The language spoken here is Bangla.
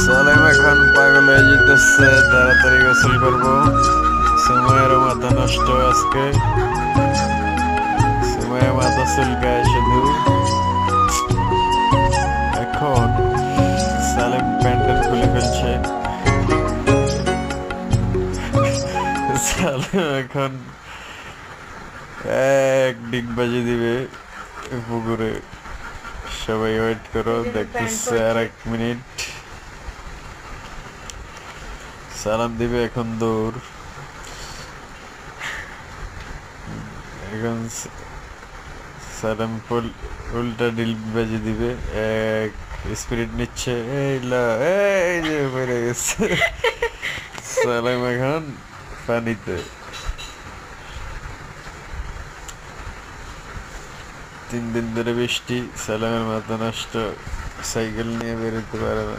সালেম এখন পাগল হয়ে যেতেছে, তাড়াতাড়ি গোসল করবো। সময়েরও মাথা নষ্ট আজকে, সময়ের মাথা চুলকায় শুধু। এখন সালেম প্যান্ডেল খুলে ফেলছে। সালেম এখন এক ডিগবাজি দিবে পুকুরে। সবাই ওয়েট করো, দেখতেছে আর 1 মিনিট। সালাম দিবে এখন দৌড়। এখন সালাম উল্টা ডিগবাজি দিবে। এক স্পিরিট নিচ্ছে, এই যে পড়ে গেছে। সালাম এখন পানিতে। 3 দিন ধরে বৃষ্টি, সালামের মাথা নষ্ট, সাইকেল নিয়ে বেরোতে পারে না।